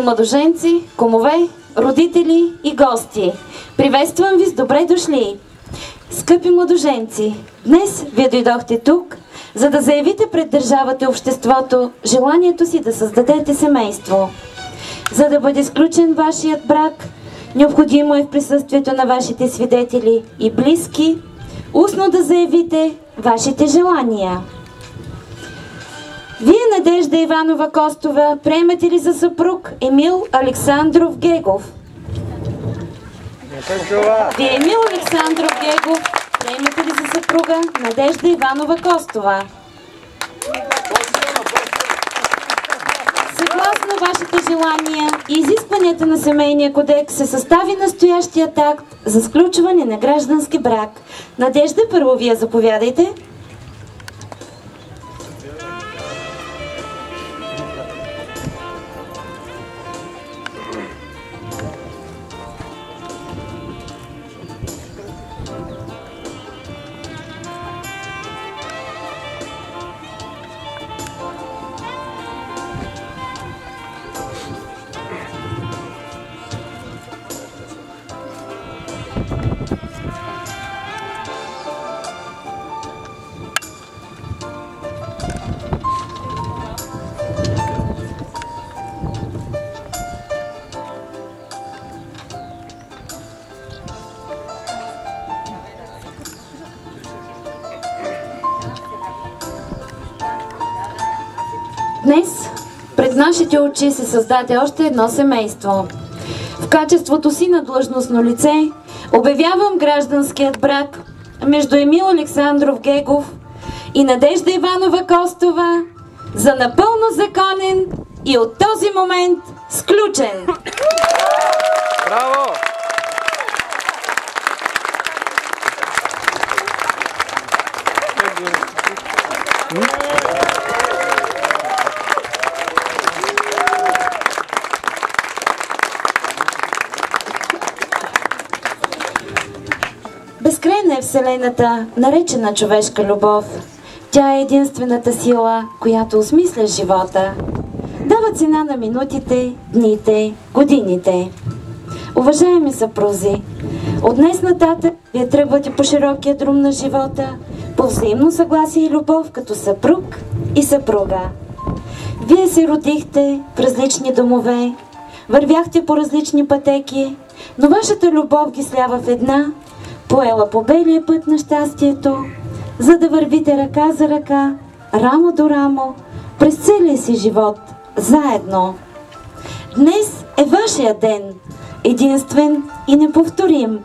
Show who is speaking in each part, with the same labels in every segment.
Speaker 1: младоженци, кумове, родители и гости! Приветствам ви с добре дошли! Скъпи младоженци, днес вие дойдохте тук, за да заявите пред държавата и обществото желанието си да създадете семейство. За да бъде сключен вашият брак, необходимо е в присъствието на вашите свидетели и близки устно да заявите вашите желания. Вие, Надежда Иванова Костова, приемате ли за съпруг Емил Александров Гегов? Вие, Емил Александров Гегов, приемате ли за съпруга Надежда Иванова Костова? Съгласно вашите желания и изискванията на Семейния кодекс се състави настоящият акт за сключване на граждански брак. Надежда, първо вие заповядайте. Днес пред нашите очи се създаде още едно семейство. В качеството си на длъжностно лице обявявам гражданският брак между Емил Александров Гегов и Надежда Иванова Костова за напълно законен и от този момент сключен.
Speaker 2: Браво!
Speaker 1: Безкрайна е Вселената, наречена човешка любов. Тя е единствената сила, която осмисля живота. Дава цена на минутите, дните, годините. Уважаеми съпрузи, от днес нататък вие тръгвате по широкия друм на живота, по взаимно съгласие и любов като съпруг и съпруга. Вие се родихте в различни домове, вървяхте по различни пътеки, но вашата любов ги слява в една, поела по белия път на щастието, за да вървите ръка за ръка, рамо до рамо, през целия си живот, заедно. Днес е вашия ден, единствен и неповторим.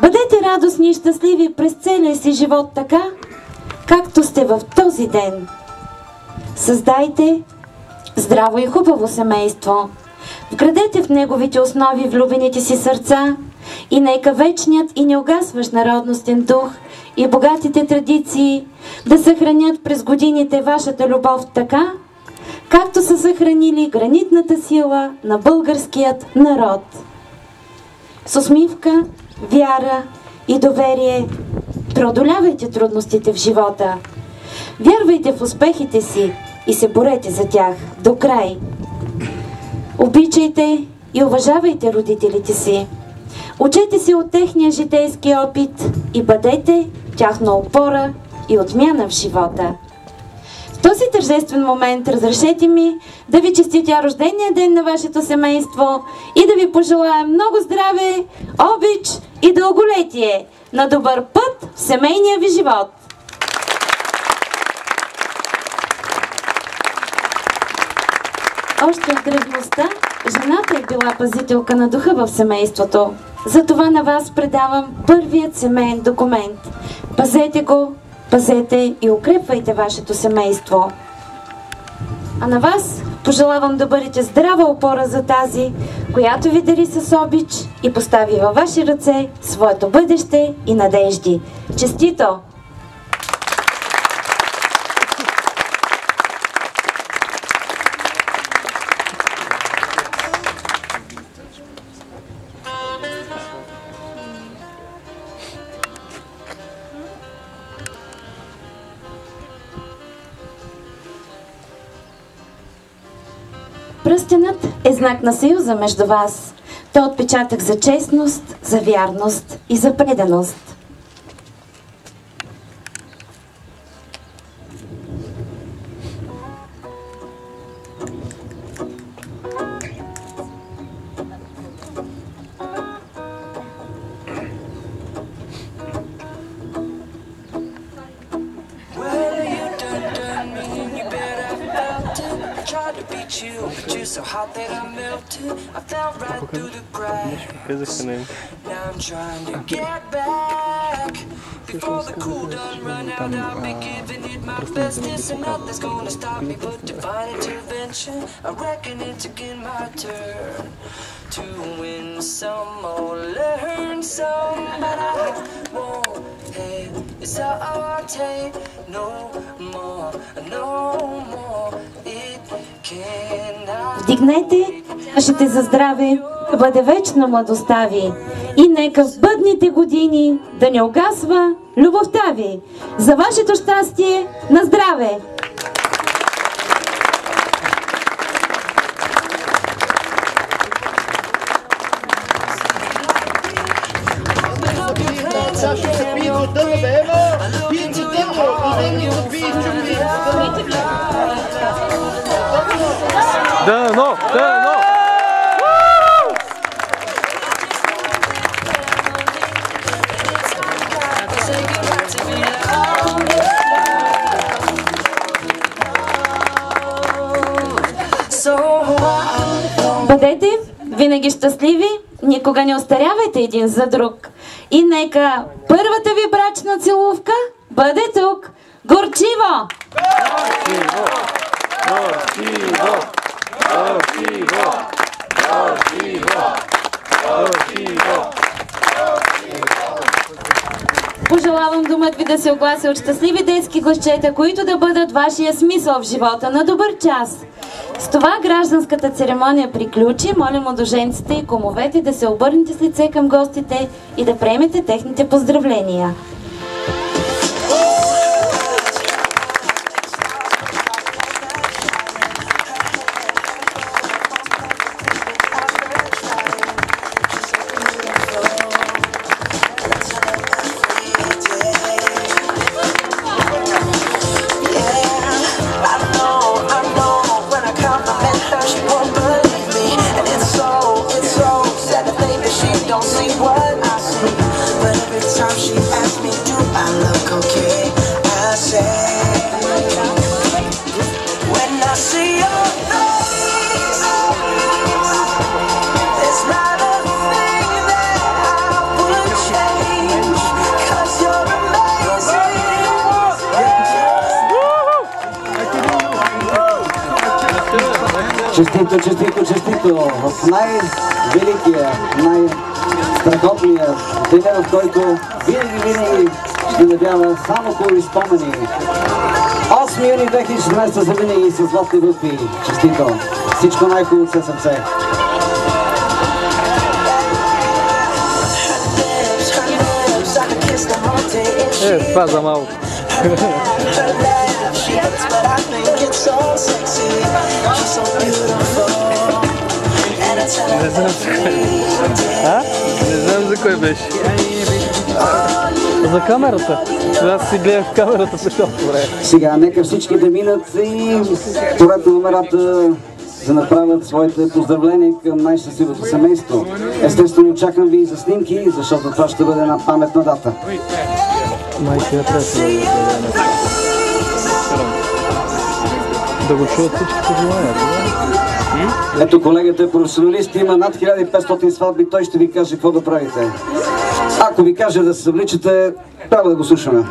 Speaker 1: Бъдете радостни и щастливи през целия си живот така, както сте в този ден. Създайте здраво и хубаво семейство. Вградете в неговите основи влюбените си сърца и нека вечният и неугасващ народностен дух и богатите традиции да съхранят през годините вашата любов така, както са съхранили гранитната сила на българският народ. С усмивка, вяра и доверие преодолявайте трудностите в живота. Вярвайте в успехите си и се борете за тях до край. Обичайте и уважавайте родителите си. Учете се от техния житейски опит и бъдете тяхна опора и отмяна в живота. В този тържествен момент разрешете ми да ви честитя рождения ден на вашето семейство и да ви пожелая много здраве, обич и дълголетие на добър път в семейния ви живот! Още от древността жената е била пазителка на духа в семейството. Затова на вас предавам първият семейен документ. Пазете го, пазете и укрепвайте вашето семейство. А на вас пожелавам да бъдете здрава опора за тази, която ви дари с обич и постави във ваши ръце своето бъдеще и надежди. Честито! Пръстенът е знак на съюза между вас. Той е отпечатък за честност, за вярност и за преданост.
Speaker 3: So hot that I melted, I fell right through the cracks. Now I'm trying to get back. Before the cool done run out, I'll be giving it my bestest, and nothing's gonna stop me but divine intervention. I reckon it's again my turn to win some or learn some, but I won't hesitate no more, no more. It cannot.
Speaker 1: Вдигнете чашите за здраве, да бъде вечна младостта ви и нека в бъдните години да не угасва любовта ви. За вашето щастие, на здраве!
Speaker 2: Дъно! Дъно!
Speaker 1: Бъдете винаги щастливи, никога не остарявайте един за друг. И нека първата ви брачна целувка бъде тук. Горчиво!
Speaker 2: Горчиво! Горчиво! Горчиво! Горчиво! Горчиво!
Speaker 1: Пожелавам думът ви да се оглася от щастливи детски гласчета, които да бъдат вашия смисъл в живота. На добър час! С това гражданската церемония приключи. Моля младоженците и кумовете да се обърнете с лице към гостите и да приемете техните поздравления.
Speaker 4: Честито, честито, честито! В най-великия, най-страхотния деня, в който винаги ще надява само хубави спомени. 8 юни 2016 за винаги с вас не групи. Честито! Всичко най-хубаво от ССМС!
Speaker 2: Това за малко. Не знам за кой. Не знам за кой беше. За камерата. Аз си гледах в камерата по цялото време.
Speaker 4: Сега нека всички да минат и турете номерата да направят своите поздравления към най-щастливото семейство. Естествено, чакам ви за снимки, защото това ще бъде една паметна дата.
Speaker 2: Майка я трябва да го чуят всички пожелания.
Speaker 4: Ето колегата е професионалист, има над 1500 сватби, той ще ви каже какво да правите. Ако ви каже да се събличате, трябва да го слушаме.